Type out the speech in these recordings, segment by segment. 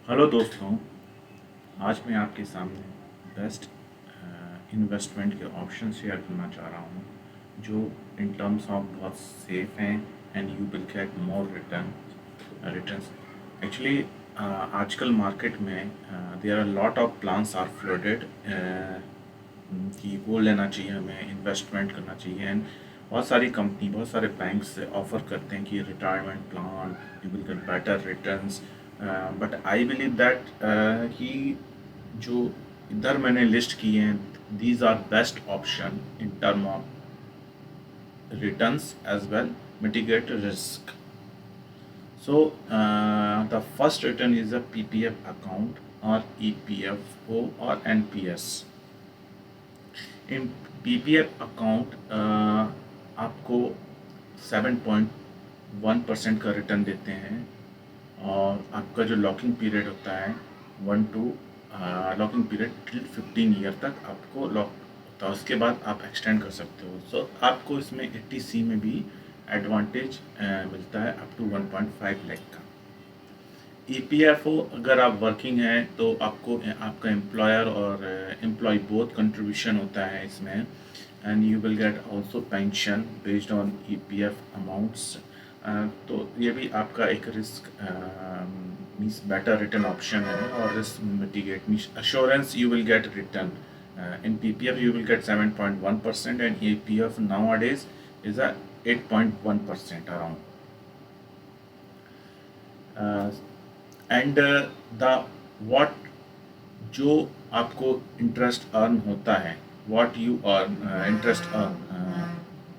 Hello दोस्तों। आज मैं आपके सामने बेस्ट इन्वेस्टमेंट के ऑप्शन शेयर करना चाह रहा हूँ जो इन टर्म्स ऑफ बहुत सेफ हैं and you will get more returns. Actually आजकल मार्केट में there are lot of plans are floated कि वो लेना चाहिए, हमें इन्वेस्टमेंट करना चाहिए। एंड बहुत सारी कंपनी, बहुत सारे बैंक्स ऑफर करते हैं कि retirement plan, you will get better returns. But I believe that कि जो इधर मैंने लिस्ट किए हैं, these are best option in term of returns as well, mitigate risk. So the first return is a PPF account or EPFO or NPS. In PPF account आपको 7.1% का return देते हैं और आपका जो लॉकिंग पीरियड होता है one two locking period till 15 year तक आपको लॉक होता है। उसके बाद आप एक्सटेंड कर सकते हो। सो आपको इसमें 80C में भी एडवांटेज मिलता है अप टू 1.5 लाख का। EPFO अगर आप वर्किंग हैं तो आपको आपका एम्प्लॉयर और एम्प्लॉय बोथ कंट्रीब्यूशन होता है इसमें, and you will gate also pension based on EPF amounts. तो ये भी आपका एक risk means better return option है और risk mitigate means assurance you will get return. In PPF you will get 7.1% and EPF nowadays is a 8.1% around. And the what जो आपको interest earn होता है, what you earn interest earn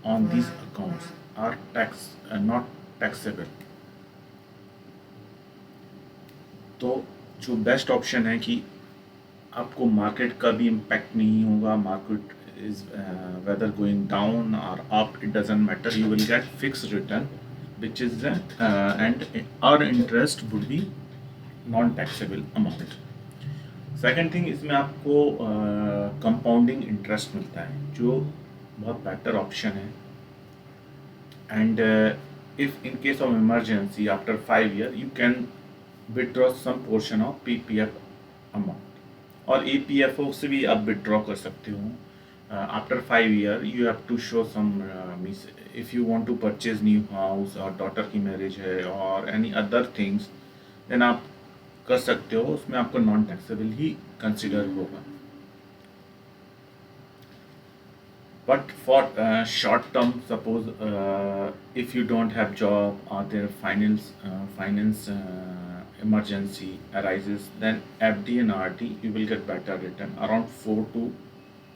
on these accounts are tax not taxable. तो जो best option है कि आपको market का भी इम्पैक्ट नहीं होगा, market is whether going down और up, it doesn't matter, you will get fix return which is and our interest would be non taxable amount. Second thing, इसमें आपको कंपाउंडिंग इंटरेस्ट मिलता है जो बहुत बेटर ऑप्शन है। And if in case of emergency after 5 year you can withdraw some portion of PPF amount, और EPFO से भी आप विड्रॉ कर सकते हो। After 5 year you have to show some means if you want to purchase new house और daughter की marriage है और एनी अदर थिंग्स, देन आप कर सकते हो, उसमें आपको नॉन टैक्सेबल ही कंसिडर होगा। But for short term, suppose if you don't have job और their finance emergency arises, then FD and RD you will get better return, around 4 to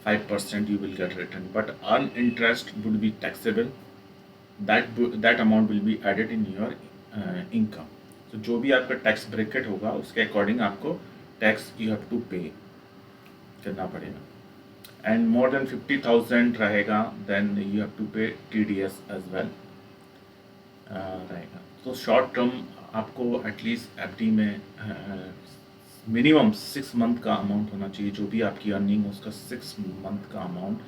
5% you will get return, but earned interest would be taxable. that amount will be added in your income. तो जो भी आपका tax bracket होगा उसके according आपको tax you have to पे करना पड़ेगा। एंड मोर देन 50,000 रहेगा देन यू हैव टू पे TDS एज वेल रहेगा। तो शॉर्ट टर्म आपको एटलीस्ट FD में मिनिमम 6 मंथ का अमाउंट होना चाहिए। जो भी आपकी अर्निंग है उसका 6 मंथ का अमाउंट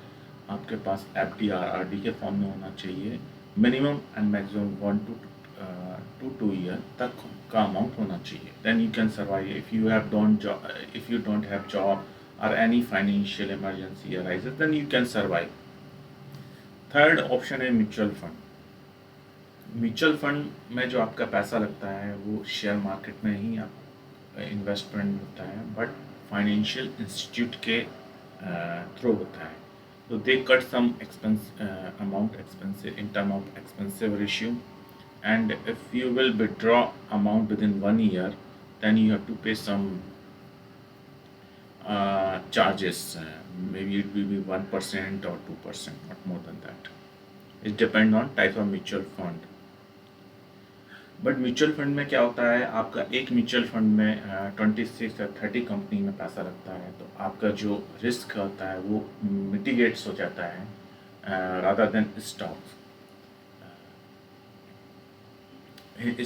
आपके पास FD और RD के फॉर्म में होना चाहिए। Minimum and maximum 1 to 2 year तक का अमाउंट होना चाहिए। Then you can survive if you don't have job और any financial emergency arises, then you can survive. Third option है म्यूचुअल फंड। म्यूचुअल फंड में जो आपका पैसा लगता है वो शेयर मार्केट में ही आप इन्वेस्टमेंट होता है, बट फाइनेंशियल इंस्टीट्यूट के थ्रू होता है। So they cut some amount expensive in term of expensive ratio, and if you will withdraw amount within 1 year, then you have to pay some charges. Maybe it will be 1% or 2%, not more than that. It depends on type of mutual fund. But mutual fund में क्या होता है, आपका एक mutual fund में 26 या 30 company में पैसा लगता है, तो आपका जो रिस्क होता है वो मिटिगेट्स हो जाता है रादर देन स्टॉक्स।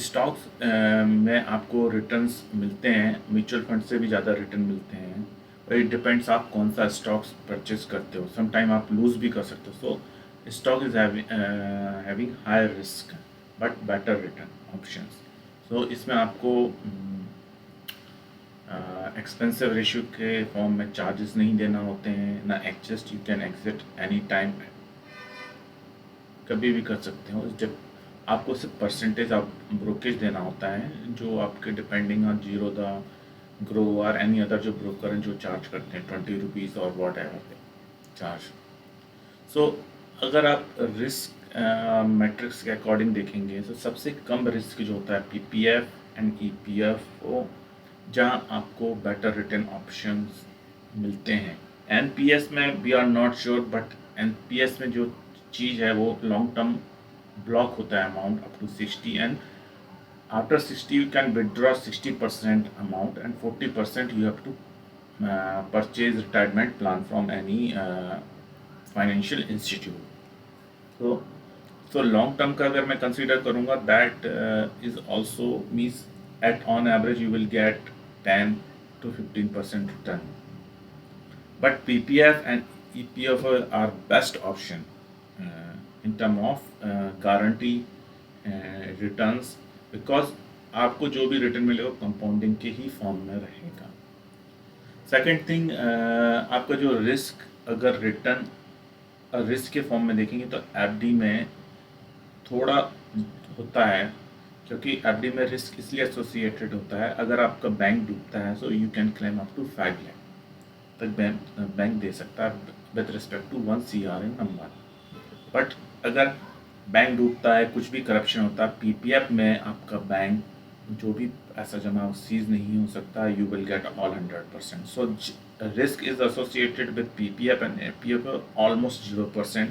स्टॉक्स में आपको रिटर्न्स मिलते हैं, म्यूचुअल फंड से भी ज़्यादा रिटर्न मिलते हैं, और इट डिपेंड्स आप कौन सा स्टॉक्स परचेज करते हो। सम टाइम आप लूज भी कर सकते हो। So stock is having higher risk but better return options. So इसमें आपको एक्सपेंसिव रेशियो के फॉर्म में चार्जेस नहीं देना होते हैं, ना adjust, you can exit any time, कभी भी कर सकते हो। जब आपको सिर्फ परसेंटेज आप ब्रोकेज देना होता है, जो आपके depending on zero the grow और एनी अदर जो ब्रोकर हैं जो चार्ज करते हैं 20 रुपीज़ और वॉट एवर चार्ज। सो अगर आप रिस्क मैट्रिक्स के अकॉर्डिंग देखेंगे तो सबसे कम रिस्क जो होता है पीपीएफ एंड ईपीएफओ, जहां आपको बेटर रिटर्न ऑप्शंस मिलते हैं। एनपीएस में we are not sure, but NPS में जो चीज़ है वो लॉन्ग टर्म ब्लॉक होता है amount up to 60, and after 60 you can withdraw 60% amount and 40% you have to purchase retirement plan from any financial institute. So long term का अगर मैं consider करूँगा, that is also means at on average you will get 10 to 15% return, but PPF and EPF are best option in term of guarantee returns, because आपको जो भी return मिलेगा compounding के ही form में रहेगा। सेकंड थिंग, आपका जो रिस्क अगर रिटर्न रिस्क के फॉर्म में देखेंगे तो एफडी में थोड़ा होता है, क्योंकि एफडी में रिस्क इसलिए एसोसिएटेड होता है, अगर आपका बैंक डूबता है so you can claim up to 5 lakh तक बैंक दे सकता है with respect to 1 CR in number. But अगर बैंक डूबता है, कुछ भी करप्शन होता है, पीपीएफ में आपका बैंक जो भी पैसा जमा सीज नहीं हो सकता, you will get all 100%। So risk is associated with PPF and APF almost 0%,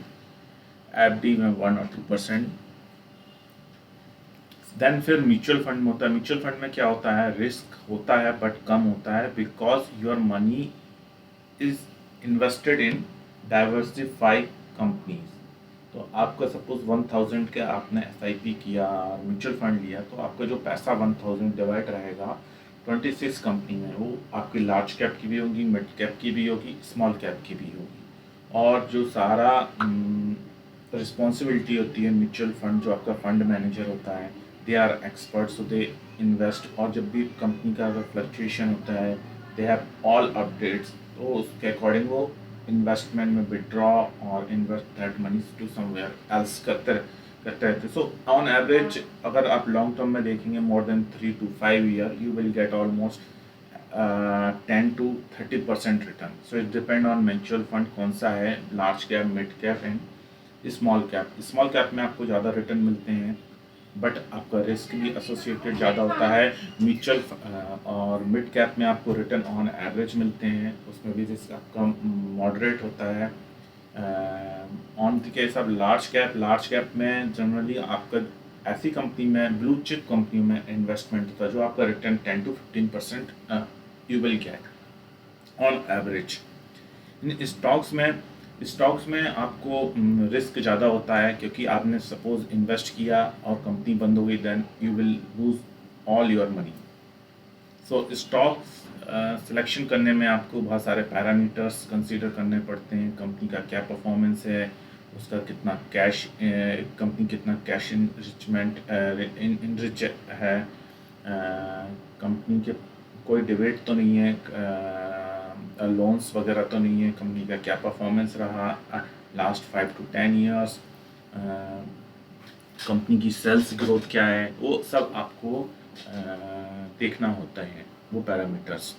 FD में 1 और 2%। देन फिर म्यूचुअल फंड में होता है। म्यूचुअल फंड में क्या होता है, रिस्क होता है बट कम होता है, because your money is invested in diversify companies. तो आपका सपोज 1000 के आपने एसआईपी किया और म्यूचुअल फंड लिया, तो आपका जो पैसा 1000 डिवाइड रहेगा 26 कंपनी में, वो आपकी लार्ज कैप की भी होगी, मिड कैप की भी होगी, स्मॉल कैप की भी होगी। और जो सारा रिस्पॉन्सिबिलिटी होती है म्यूचुअल फंड, जो आपका फंड मैनेजर होता है, they are experts, so they invest, और जब भी कंपनी का अगर फ्लक्चुएशन होता है दे हैव ऑल अपडेट्स, तो उसके अकॉर्डिंग वो इन्वेस्टमेंट में विड्रॉ और invest that money to somewhere else करते रहते। सो ऑन एवरेज अगर आप लॉन्ग टर्म में देखेंगे more than 3 to 5 year, you will gate almost 10 to 30% return. So it depend on mutual fund कौन सा है, large cap, mid cap and small cap. Small cap में आपको ज़्यादा रिटर्न मिलते हैं, बट आपका रिस्क भी एसोसिएटेड ज़्यादा होता है। म्यूचुअल और मिड कैप में आपको रिटर्न ऑन एवरेज मिलते हैं, उसमें भी रिस्क आपका मॉडरेट होता है। On the case of large cap में जनरली आपका ऐसी कंपनी में, ब्लू चिप कंपनी में इन्वेस्टमेंट होता है, जो आपका return 10 to 15% you will get on average. In stocks में आपको रिस्क ज़्यादा होता है, क्योंकि आपने सपोज इन्वेस्ट किया और कंपनी बंद हो गई, then you will lose all your money. So stocks selection करने में आपको बहुत सारे पैरामीटर्स कंसीडर करने पड़ते हैं। कंपनी का क्या परफॉर्मेंस है, उसका कितना कैश, कंपनी कितना कैश इनरिच है, कंपनी के कोई डिबेट तो नहीं है, लोन्स वगैरह तो नहीं है, कंपनी का क्या परफॉर्मेंस रहा लास्ट 5 to 10 ईयर्स, कंपनी की सेल्स ग्रोथ क्या है, वो सब आपको देखना होता है, वो पैरामीटर्स।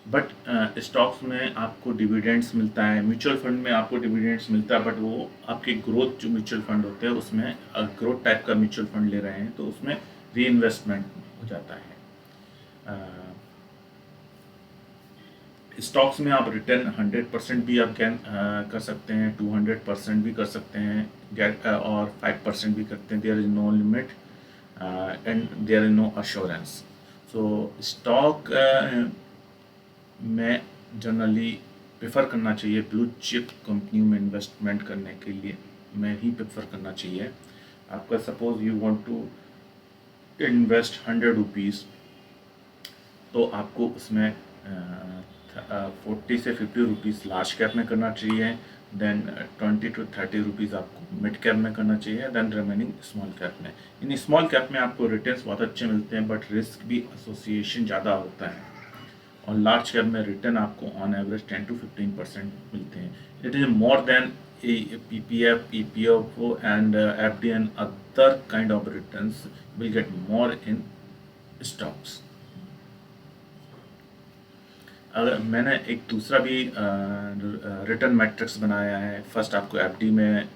बट स्टॉक्स में आपको डिविडेंड्स मिलता है, म्यूचुअल फंड में आपको डिविडेंड्स मिलता है, बट वो आपके ग्रोथ जो म्यूचुअल फंड होते हैं उसमें ग्रोथ टाइप का म्यूचुअल फंड ले रहे हैं तो उसमें री इन्वेस्टमेंट हो जाता है। स्टॉक्स में आप रिटर्न 100% भी आप गेन कर सकते हैं, 200% भी कर सकते हैं, गेट और 5% भी करते हैं। There is no limit and there is no assurance. So stock में जनरली प्रेफर करना चाहिए, ब्लू चिप कंपनी में इन्वेस्टमेंट करने के लिए मैं ही प्रेफर करना चाहिए। आपका suppose you want to invest 100 rupees, तो आपको उसमें 40 से 50 रुपीज़ लार्ज कैप में करना चाहिए, देन 20 to 30 रुपीज़ आपको मिड कैप में करना चाहिए, देन रिमेनिंग स्मॉल कैप में। इन स्मॉल कैप में आपको रिटर्न्स बहुत अच्छे मिलते हैं, बट रिस्क भी एसोसिएशन ज़्यादा होता है। और लार्ज कैप में रिटर्न आपको ऑन एवरेज 10 to 15% मिलते हैं. It is more than PPF, EPF and FD and other kind of returns will get more in stocks. अगर मैंने एक दूसरा भी रिटर्न मैट्रिक्स बनाया है. फर्स्ट आपको एफडी में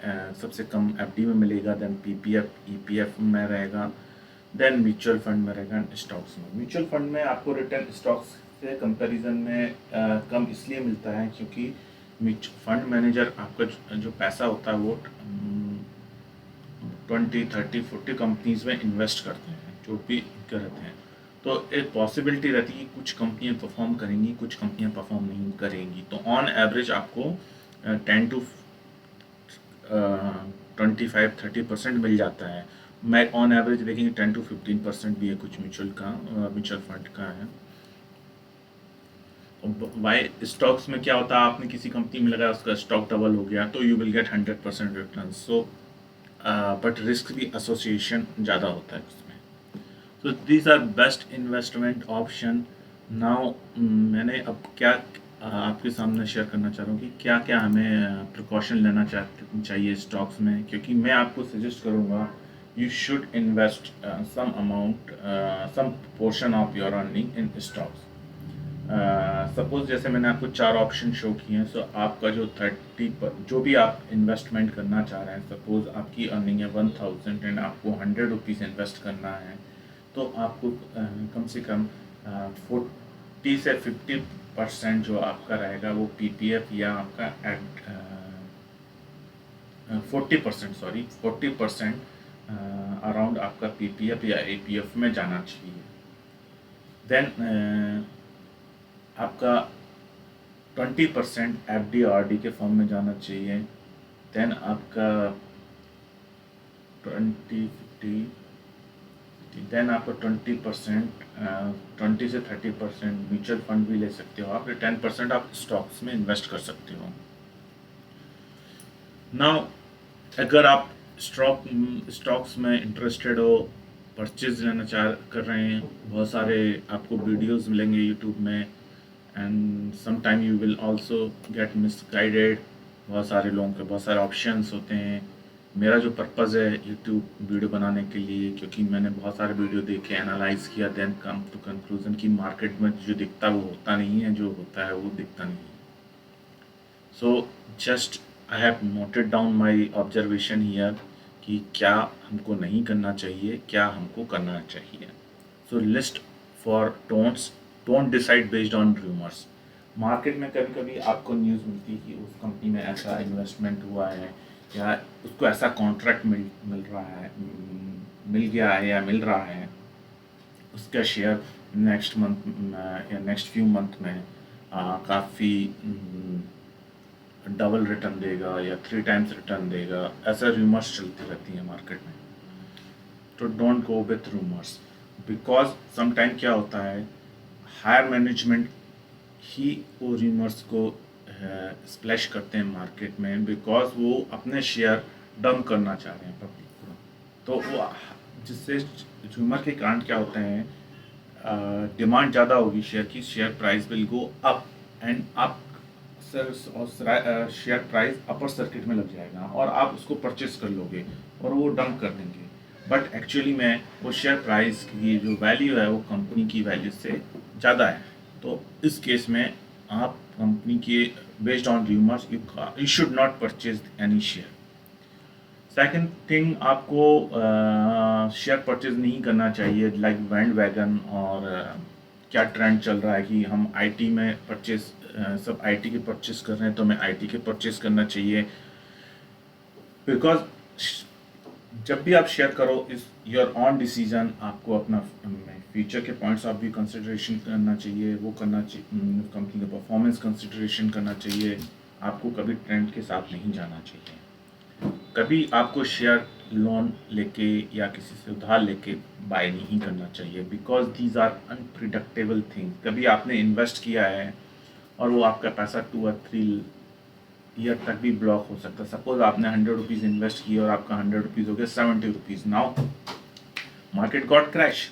सबसे कम एफडी में मिलेगा, देन पीपीएफ ईपीएफ में रहेगा, देन म्यूचुअल फंड में रहेगा, स्टॉक्स में. म्यूचुअल फंड में आपको रिटर्न स्टॉक्स से कंपैरिजन में कम इसलिए मिलता है क्योंकि फंड मैनेजर आपका जो पैसा होता है वो 20, 30, 40 कंपनीज में इन्वेस्ट करते हैं, जो भी करते हैं. तो एक पॉसिबिलिटी रहती है कि कुछ कंपनियां परफॉर्म करेंगी, कुछ कंपनियां परफॉर्म नहीं करेंगी. तो ऑन एवरेज आपको 10 to 25-30% मिल जाता है. मैं ऑन एवरेज देखेंगे 10 to 15% भी है कुछ म्यूचुअल फंड का है. वाई स्टॉक्स में क्या होता है, आपने किसी कंपनी में लगाया, उसका स्टॉक डबल हो गया तो you will get 100% return. So but risk भी एसोसिएशन ज़्यादा होता है उसमें. तो these are best investment option. Now मैंने अब क्या आपके सामने शेयर करना चाह रहा हूँ कि क्या क्या हमें प्रिकॉशन लेना चाहिए स्टॉक्स में, क्योंकि मैं आपको सजेस्ट करूँगा you should invest some amount, some portion of your earning in stocks. Suppose जैसे मैंने आपको 4 ऑप्शन शो किए हैं. सो आपका जो 30 जो भी आप इन्वेस्टमेंट करना चाह रहे हैं, सपोज आपकी अर्निंग है 1000 एंड आपको 100 रुपीज़ इन्वेस्ट करना है, तो आपको कम से कम 40 से 50% जो आपका रहेगा वो पीपीएफ या आपका 40% अराउंड आपका पीपीएफ या एपीएफ में जाना चाहिए. देन आपका 20% एफडी आरडी के फॉर्म में जाना चाहिए. देन आपका 20% 20 से 30% म्यूचुअल फंड भी ले सकते हो आप. 10% आप स्टॉक्स में इन्वेस्ट कर सकते हो. नाउ अगर आप स्टॉक्स में इंटरेस्टेड हो, परचेज लेना कर रहे हैं, बहुत सारे आपको वीडियोस मिलेंगे यूट्यूब में, and some time you will also get misguided. बहुत सारे लोगों के बहुत सारे ऑप्शंस होते हैं. मेरा जो पर्पज़ है यूट्यूब वीडियो बनाने के लिए, क्योंकि मैंने बहुत सारे वीडियो देखे, एनालाइज किया, देन कम टू कंक्लूजन कि मार्केट में जो दिखता है वो होता नहीं है, जो होता है वो दिखता नहीं है. So just I have noted down my observation here कि क्या हमको नहीं करना चाहिए, क्या हमको करना चाहिए. So list for don't decide based on rumours. Market में कभी कभी आपको न्यूज़ मिलती है कि उस कंपनी में ऐसा इन्वेस्टमेंट हुआ है, या उसको ऐसा कॉन्ट्रैक्ट मिल रहा है, मिल गया है या मिल रहा है, उसका शेयर नेक्स्ट मंथ या नेक्स्ट फ्यू मंथ में काफ़ी डबल रिटर्न देगा या 3 times रिटर्न देगा. ऐसा रूमर्स चलती रहती हैं मार्केट में. तो don't go with rumours, because sometime क्या होता है, हायर मैनेजमेंट ही वो रूमर्स को स्प्लैश करते हैं मार्केट में, बिकॉज वो अपने शेयर डंप करना चाह रहे हैं पब्लिक को. तो वो जिससे रूमर के कारण क्या होते हैं, डिमांड ज़्यादा होगी शेयर की, share price will go up and up, share price upper circuit में लग जाएगा और आप उसको परचेस कर लोगे और वो डंप कर देंगे. बट एक्चुअली में वो शेयर प्राइस की जो वैल्यू है वो कंपनी की वैल्यू से ज़्यादा है. तो इस केस में आप कंपनी के based on rumours you should not purchase any share. Second thing, आपको शेयर परचेज नहीं करना चाहिए लाइक बैंड वैगन, और क्या ट्रेंड चल रहा है कि हम आईटी में परचेज, सब आईटी के परचेस कर रहे हैं तो हमें आईटी के परचेस करना चाहिए. बिकॉज जब भी आप शेयर करो, इस योर ऑन डिसीजन, आपको अपना फ्यूचर के पॉइंट्स ऑफ व्यू कंसिडरेशन करना चाहिए, वो करना चाहिए, कंपनी का परफॉर्मेंस कंसिडरेशन करना चाहिए. आपको कभी ट्रेंड के साथ नहीं जाना चाहिए. कभी आपको शेयर लोन लेके या किसी से उधार लेके बाय नहीं करना चाहिए, because these are unpredictable things. कभी आपने इन्वेस्ट किया है और वो आपका पैसा 2 or 3 ईयर तक भी ब्लॉक हो सकता है. सपोज आपने 100 रुपीज़ इन्वेस्ट किया और आपका 100 रुपीज़ हो गया 70 rupees. Now market got crash,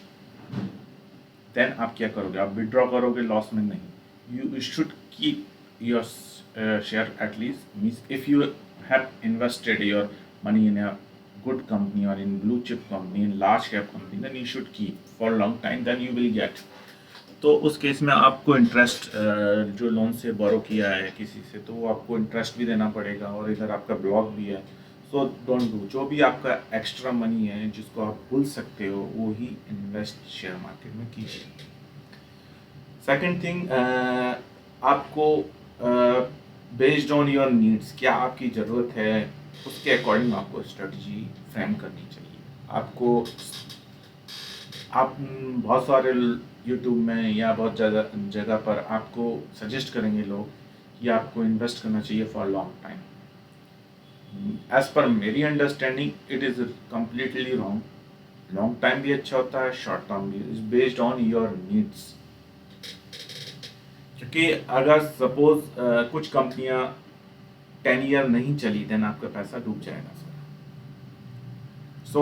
then आप क्या करोगे, आप विड्रॉ करोगे लॉस में नहीं, you should keep your share at least, means if you have invested your money in a good company or in blue chip company, in large cap company, then you should keep for a long time, then you will get. तो उस case में आपको interest, जो loan से बोरो किया है किसी से, तो वो आपको इंटरेस्ट भी देना पड़ेगा और इधर आपका ब्लॉक भी है। सो डोंट डू, जो भी आपका एक्स्ट्रा मनी है जिसको आप भूल सकते हो वो ही इन्वेस्ट शेयर मार्केट में कीजिए। सेकंड थिंग, आपको बेस्ड ऑन योर नीड्स, क्या आपकी ज़रूरत है उसके अकॉर्डिंग आपको स्ट्रेटजी फ्रेम करनी चाहिए। आपको आप बहुत सारे यूट्यूब में या बहुत ज़्यादा जगह पर आपको सजेस्ट करेंगे लोग कि आपको इन्वेस्ट करना चाहिए for long time. As per मेरी understanding it is completely wrong. Long time भी अच्छा होता है, शॉर्ट टर्म भी, is based on your needs. क्योंकि अगर सपोज कुछ कंपनियां 10 ईयर नहीं चली, देन आपका पैसा डूब जाएगा sir. So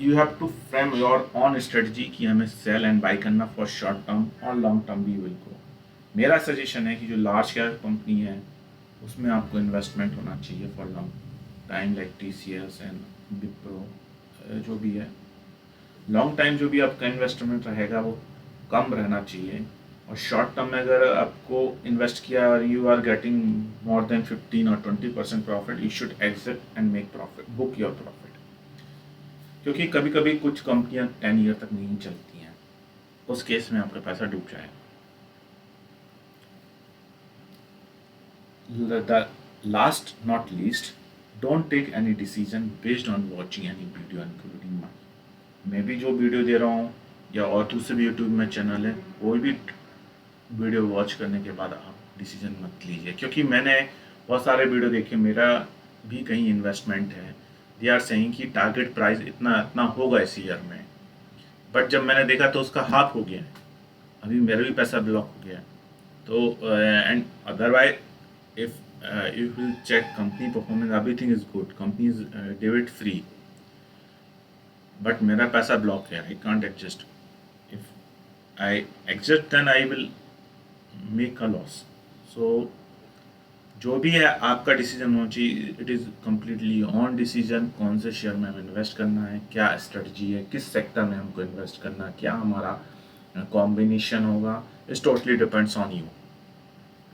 you have to frame your own strategy कि हमें सेल एंड बाई करना फॉर शॉर्ट टर्म और लॉन्ग टर्म भी विल ग्रो। मेरा सजेशन है कि जो लार्ज कैप कंपनी है उसमें आपको इन्वेस्टमेंट होना चाहिए for long time, like TCS and Wipro, जो भी है। लॉन्ग टाइम जो भी आपका इन्वेस्टमेंट रहेगा वो कम रहना चाहिए, और शॉर्ट टर्म में अगर आपको इन्वेस्ट किया और you are getting more than 15 और 20% profit, you should exit and make profit, book your profit. क्योंकि कभी कभी कुछ कंपनियां 10 ईयर तक नहीं चलती हैं, उस केस में आपका पैसा डूब जाएगा। Last not least, don't take any decision based on watching any video including my. मैं भी जो वीडियो दे रहा हूँ या और दूसरे भी यूट्यूब में चैनल है, कोई भी वीडियो वॉच करने के बाद आप डिसीजन मत लीजिए। क्योंकि मैंने बहुत सारे वीडियो देखे, मेरा भी कहीं इन्वेस्टमेंट है, दे आर सेइंग कि टारगेट प्राइस इतना इतना होगा इस ईयर में, बट जब मैंने देखा तो उसका हाफ हो गया है, अभी मेरा भी पैसा ब्लॉक हो गया है। तो and otherwise if you will check company performance, everything is good, company is debit free, but मेरा पैसा ब्लॉक है, I can't adjust. If I exit then I will make a loss. So जो भी है आपका डिसीजन होना चाहिए, it is completely on decision, कौन से शेयर में हमें इन्वेस्ट करना है, क्या स्ट्रेटजी है, किस सेक्टर में हमको इन्वेस्ट करना है, क्या हमारा कॉम्बिनेशन होगा, इस totally depends on you.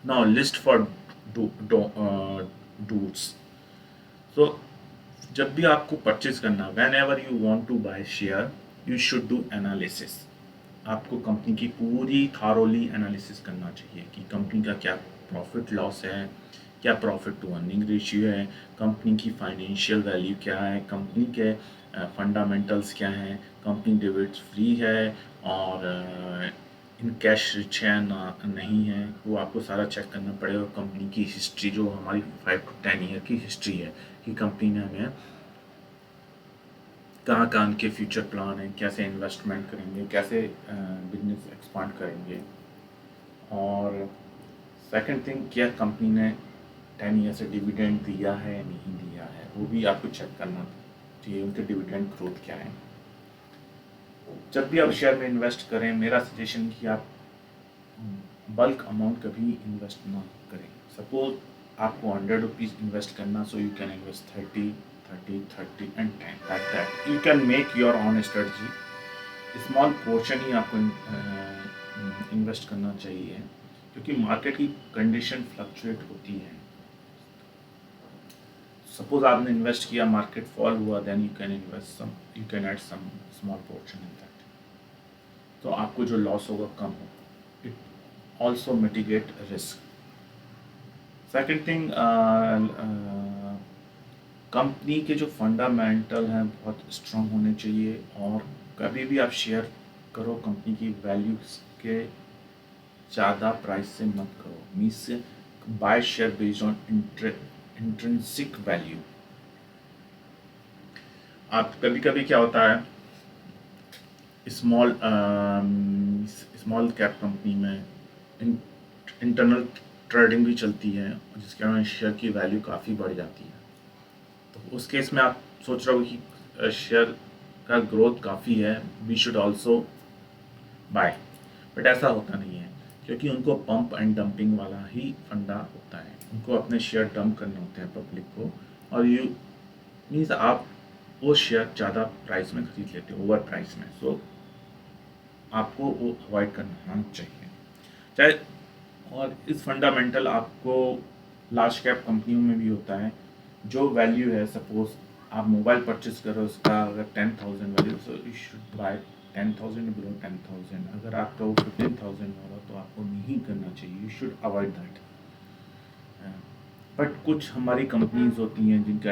Now list for do's. So जब भी आपको परचेज करना, whenever you want to buy share, you should do analysis. आपको कंपनी की पूरी थारोली एनालिसिस करना चाहिए कि कंपनी का क्या प्रॉफिट लॉस है, क्या प्रॉफिट टू अर्निंग रेशियो है, कंपनी की फाइनेंशियल वैल्यू क्या है, कंपनी के फंडामेंटल्स क्या हैं, कंपनी डिविडेंड फ्री है और इन कैश रिच है ना नहीं है, वो आपको सारा चेक करना पड़ेगा। कंपनी की हिस्ट्री, जो हमारी 5 to 10 ईयर की हिस्ट्री है कि कंपनी ने हमें कहाँ कहाँ उनके फ्यूचर प्लान है, कैसे इन्वेस्टमेंट करेंगे, कैसे बिजनेस एक्सपांड करेंगे। और सेकंड थिंग, क्या कंपनी ने 10 ईयर से डिविडेंड दिया है या नहीं दिया है, वो भी आपको चेक करना चाहिए, उनके डिविडेंड ग्रोथ क्या है। जब भी आप शेयर में इन्वेस्ट करें, मेरा सजेशन कि आप बल्क अमाउंट कभी इन्वेस्ट ना करें। सपोज आपको 100 रुपीज़ इन्वेस्ट करना, सो you can invest 30 and 10, like that you can make your own strategy। Small portion ही आपको इन्वेस्ट करना चाहिए, क्योंकि मार्केट की कंडीशन फ्लक्चुएट होती है। सपोज आपने इन्वेस्ट किया, मार्केट फॉल हुआ, then you can add some small portion in that, तो आपको जो लॉस होगा कम होगा। It also mitigate risk. Second thing, company के जो फंडामेंटल हैं बहुत स्ट्रॉन्ग होने चाहिए, और कभी भी आप शेयर करो कंपनी की वैल्यू के ज़्यादा प्राइस से मत करो, मीन्स से buy share based on intrinsic value. आप कभी कभी क्या होता है, स्मॉल कैप कंपनी में इंटरनल ट्रेडिंग भी चलती है, जिसके कारण शेयर की वैल्यू काफ़ी बढ़ जाती है। तो उस केस में आप सोच रहे हो कि शेयर का ग्रोथ काफ़ी है, we should also buy. But ऐसा होता नहीं है, क्योंकि उनको पंप एंड डंपिंग वाला ही फंडा होता है। उनको अपने शेयर डंप करने होते हैं पब्लिक को, और यू मीन्स आप वो शेयर ज़्यादा प्राइस में खरीद लेते हो, ओवर प्राइस में। सो आपको वो अवॉइड करना चाहिए चाहे। और इस फंडामेंटल आपको लार्ज कैप कंपनियों में भी होता है। जो वैल्यू है, सपोज आप मोबाइल परचेज करो, उसका अगर 10,000 value, so you should buy 10,000 below 10,000। अगर आपका वो 15,000 हो रहा तो आपको नहीं करना चाहिए, you should avoid that. But कुछ हमारी कंपनीज होती हैं जिनका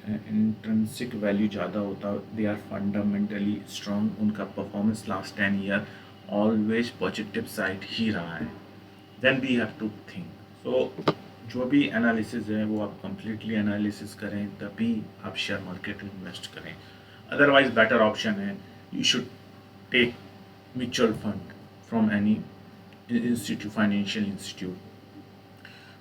इंट्रिंसिक वैल्यू ज़्यादा होता है, दे आर फंडामेंटली स्ट्रॉन्ग, उनका performance last 10 year always positive side ही रहा है। Then we have to think. So जो भी एनालिसिस है वो आप कंप्लीटली एनालिसिस करें, तभी आप शेयर मार्केट में इन्वेस्ट करें। अदरवाइज बेटर ऑप्शन है, you should take mutual fund from any institute, financial institute.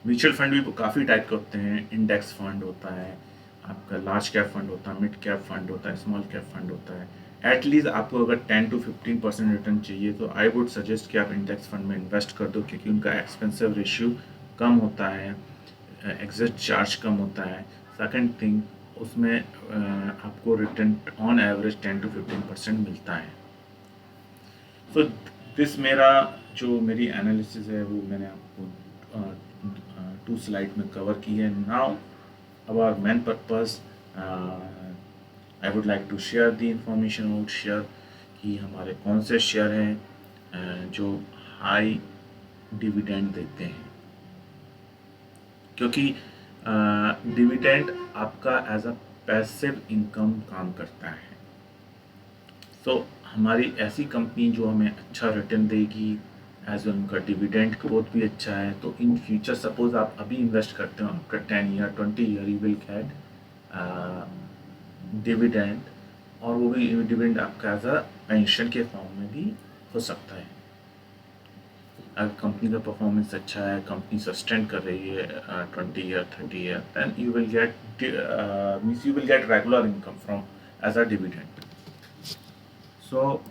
Mutual fund भी काफ़ी टाइप के होते हैं। इंडेक्स फंड होता है, आपका लार्ज कैप फंड होता है, मिड कैप फंड होता है, स्मॉल कैप फंड होता है। एटलीस्ट आपको अगर 10 to 15% रिटर्न चाहिए तो आई वुड सजेस्ट कि आप इंडेक्स फंड में इन्वेस्ट कर दो, क्योंकि उनका एक्सपेंसिव रेशियो कम होता है, एग्जिट चार्ज कम होता है। सेकंड थिंग, उसमें आपको रिटर्न ऑन एवरेज 10 to 15% मिलता है। सो दिस मेरा जो मेरी एनालिसिस है वो मैंने आपको 2 स्लाइड में कवर की है। Now our main purpose, I would like to share the information about share कि हमारे कौन से शेयर हैं जो हाई डिविडेंड देते हैं। क्योंकि डिविडेंड आपका एज अ पैसिव इनकम काम करता है। सो हमारी ऐसी कंपनी जो हमें अच्छा रिटर्न देगी, एज वेल उनका डिविडेंड ग्रोथ भी अच्छा है, तो इन फ्यूचर सपोज आप अभी इन्वेस्ट करते हो, after 10 year 20 year you will gate dividend, और वो भी डिविडेंड आपका एज अ पेंशन के फॉर्म में भी हो सकता है। अगर कंपनी का परफॉर्मेंस अच्छा है, कंपनी सस्टेन कर रही है 20 year 30 year, then you will get means you will get regular income from as a dividend. So